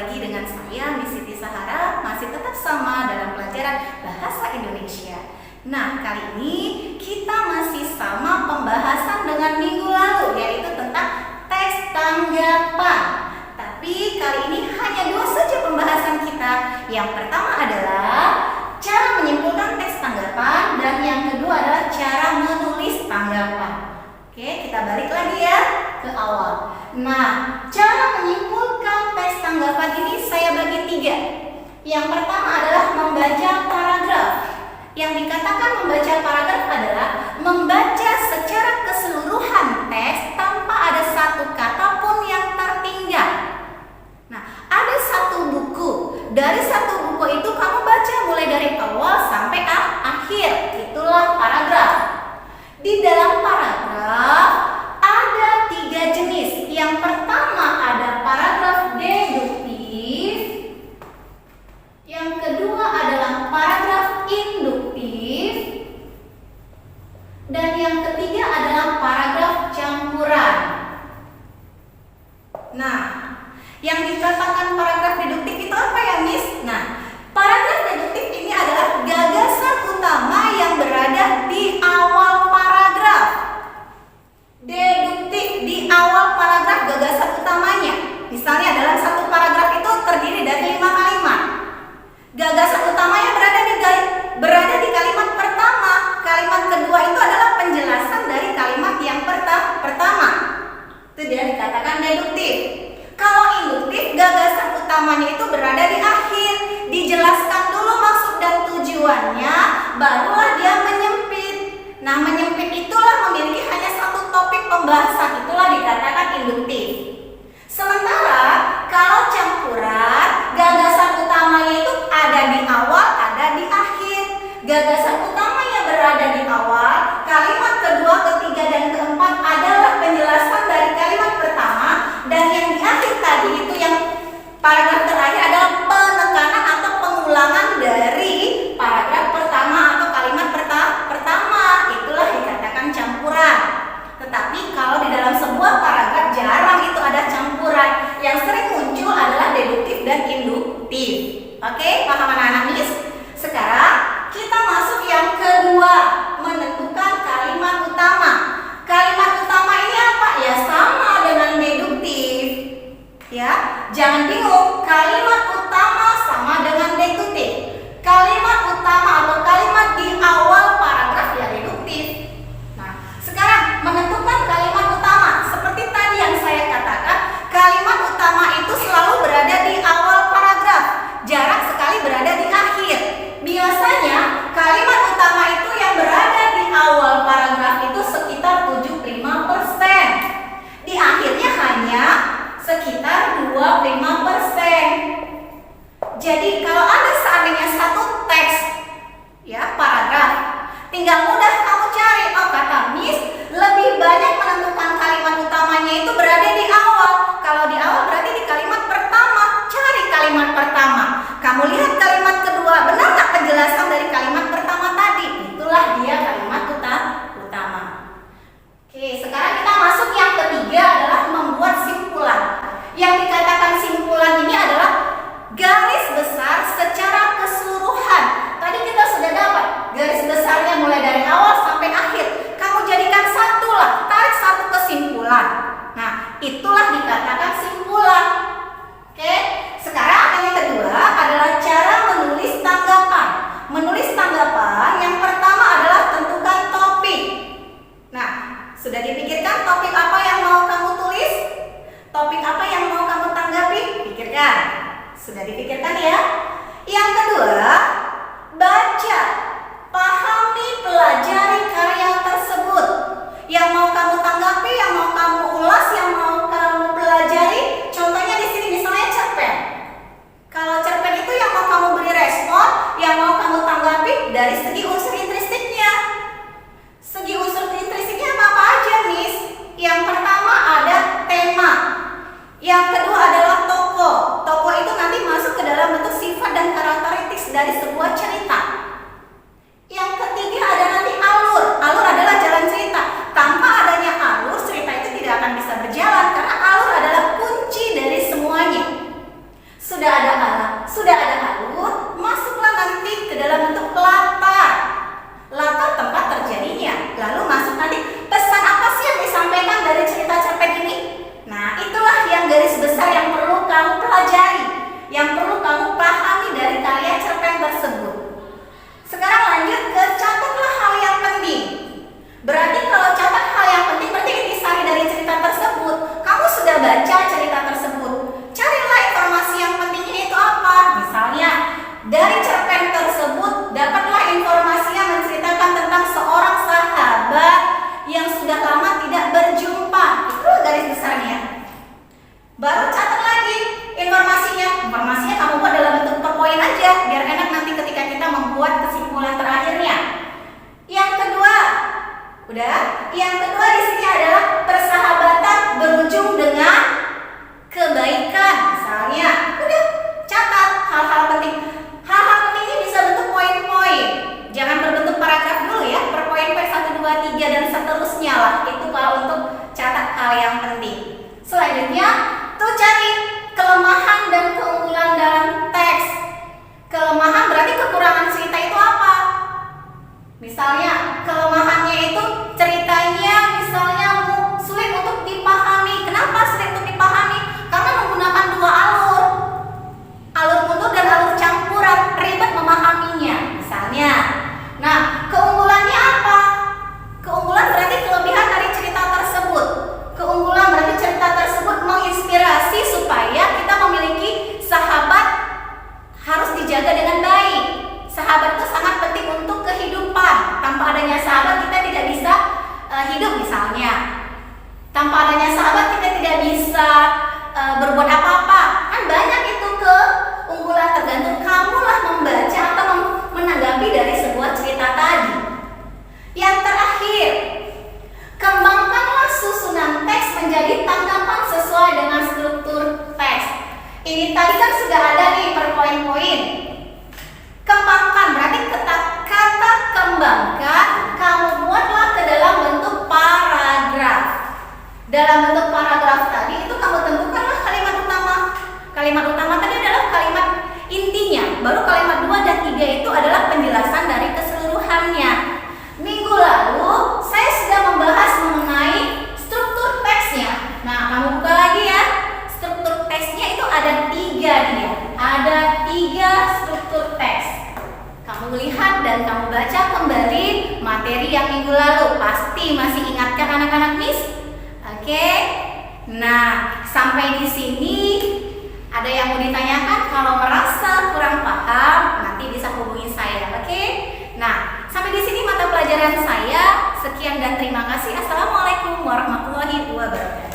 lagi dengan saya, Miss Siti Sahara, masih tetap sama dalam pelajaran Bahasa Indonesia. Nah, kali ini kita masih sama pembahasan dengan minggu lalu, yaitu tentang teks tanggapan. Tapi kali ini hanya dua saja pembahasan kita. Yang pertama adalah cara menyimpulkan teks tanggapan, dan yang kedua adalah cara menulis tanggapan. Oke, kita balik lagi ya ke awal. Nah, cara menyimpulkan teks tanggapan ini saya bagi tiga. Yang pertama adalah membaca paragraf. Yang dikatakan membaca paragraf adalah membaca secara keseluruhan teks tanpa ada satu kata pun yang tertinggal. Nah, ada satu buku. Dari satu buku itu kamu baca mulai dari awal sampai akhir. Itulah paragraf. Di dalam paragraf ada tiga jenis. Yang pertama ada paragraf deduktif. Yang kedua adalah paragraf induktif. Dan yang ketiga adalah paragraf campuran. Nah, yang dikatakan paragraf deduktif itu apa ya, Miss? Nah, paragraf deduktif ini adalah gagasan utama yang berada di awal paragraf. Deduktif di awal paragraf gagasan utamanya. Misalnya dalam satu paragraf itu terdiri dari 5 kalimat. Gagasan utamanya berada di kalimat pertama. Kalimat kedua itu adalah penjelasan dari kalimat yang pertama. Itu dia dikatakan deduktif. Kalau induktif, gagasan utamanya itu berada di akhir. Dijelaskan dulu maksud dan tujuannya, barulah dia menyempit. Nah, menyempit itulah memiliki hanya satu topik pembahasan. Itulah dikatakan induktif. Sementara kalau campuran, gagasan utamanya itu ada di awal, ada di akhir. Gagasan utamanya berada di awal, kalimat kedua, ketiga, dan keempat adalah penjelasan dari kalimat pertama, dan yang di akhir tadi itu yang paragraf terakhir adalah penekanan atau pengulangan dari paragraf pertama atau kalimat pertama. Itulah dikatakan campuran. Tetapi kalau di dalam sebuah paragraf jarang itu ada campuran. Yang sering muncul adalah deduktif dan induktif. Oke, paham anak-anak Miss? Sekarang kita masuk yang kedua, menentukan kalimat utama. Kalimat utama ini apa? Ya sama dengan deduktif. Ya, jangan bingung. Kalimat utama sama dengan deduktif. Kalimat utama atau kalimat di awal paragraf ya deduktif. Nah, sekarang menentukan kalimat utama. Seperti tadi yang saya katakan, kalimat utama itu selalu berada di awal paragraf. Jarang sekali berada di akhir. Biasanya kalimat utama itu yang berada di awal paragraf itu sekitar 75%. Di akhirnya hanya sekitar 25%. Jadi kalau ada seandainya satu teks ya paragraf, tinggal mudah kamu cari. Oh, kata Miss, lebih banyak menentukan kalimat utamanya itu berada di awal. Kalau di awal berarti di kalimat pertama. Cari kalimat pertama. Kamu lihat kalimat kedua, benar nggak penjelasan dari kalimat pertama tadi? Itulah dia kalimat utama. Oke, sekarang kita masuk yang ketiga adalah membuat simpulan. Yang dikatakan simpulan ini adalah garis besar secara keseluruhan. Tadi kita sudah dapat garis besarnya mulai dari awal sampai akhir. Kamu jadikan satu lah, tarik satu kesimpulan. Nah, itulah dikatakan simpulan. Oke, sekarang yang kedua adalah cara menulis tanggapan. Menulis tanggapan yang pertama adalah tentukan topik. Nah, sudah dipikirkan topik apa yang mau kamu tulis? Topik apa yang mau kamu tanggapi? Pikirkan. Sudah dipikirkan ya? Yang kedua, baca, pahami, pelajari karya tersebut. Yang mau kamu tanggapi, yang mau kamu ulas, yang mau kamu pelajari. Contohnya di sini misalnya cerpen. Kalau cerpen itu yang mau kamu beri respon, yang mau kamu tanggapi dari segi unsur intrinstiknya. Segi unsur intrinstiknya apa aja, Miss? Yang pertama ada tema. Yang kedua adalah tokoh. Tokoh itu nanti masuk ke dalam bentuk sifat dan karakteristik dari sebuah cerita. kebaikan misalnya. Udah, catat hal-hal penting. Hal-hal penting ini bisa bentuk poin-poin. Jangan berbentuk paragraf dulu ya, per poin-poin 1, 2, 3 dan seterusnya lah. Itu kalau untuk catat hal yang penting. Selanjutnya, tuh cari kelemahan dan keunggulan dalam teks. Kelemahan berarti kekurangan cerita itu apa? Misalnya, kelemahannya itu ceritanya misalnya sulit untuk dipahami. Kenapa sulit untuk dipahami? Karena menggunakan dua alur. Alur mundur dan alur campuran, ribet memahaminya. Misalnya. Nah, keunggulannya apa? Keunggulan berarti kelebihan dari cerita tersebut. Keunggulan berarti cerita tersebut menginspirasi supaya kita memiliki sahabat harus dijaga dengan baik. Sahabat itu sangat penting untuk kehidupan. Tanpa adanya sahabat kita tidak bisa hidup misalnya. Tanpa adanya sahabat kita tidak bisa berbuat apa-apa. Kan banyak itu keunggulan, tergantung kamulah membaca atau menanggapi dari sebuah cerita tadi. Yang terakhir, kembangkanlah susunan teks menjadi tanggapan sesuai dengan struktur teks. Ini tadi kan sudah ada nih per poin-poin. Kembangkan berarti kata kembangkan kamu buatlah ke dalam bentuk paragraf. Dalam bentuk paragraf tadi itu kamu tentukanlah kalimat utama. Kalimat utama tadi adalah kalimat intinya. Baru kalimat 2 dan 3 itu adalah penjelasan dari keseluruhannya. Minggu lalu saya sudah membahas mengenai struktur teksnya. Nah, kamu buka lagi ya. Struktur teksnya itu ada 3 dia. Ada 3 struktur teks. Kamu lihat dan kamu baca kembali materi yang minggu lalu. Pasti masih ingatkah anak-anak Miss? Oke. Nah, sampai di sini ada yang mau ditanyakan? Kalau merasa kurang paham, nanti bisa hubungi saya. Oke? Nah, sampai di sini mata pelajaran saya. Sekian dan terima kasih. Assalamualaikum warahmatullahi wabarakatuh.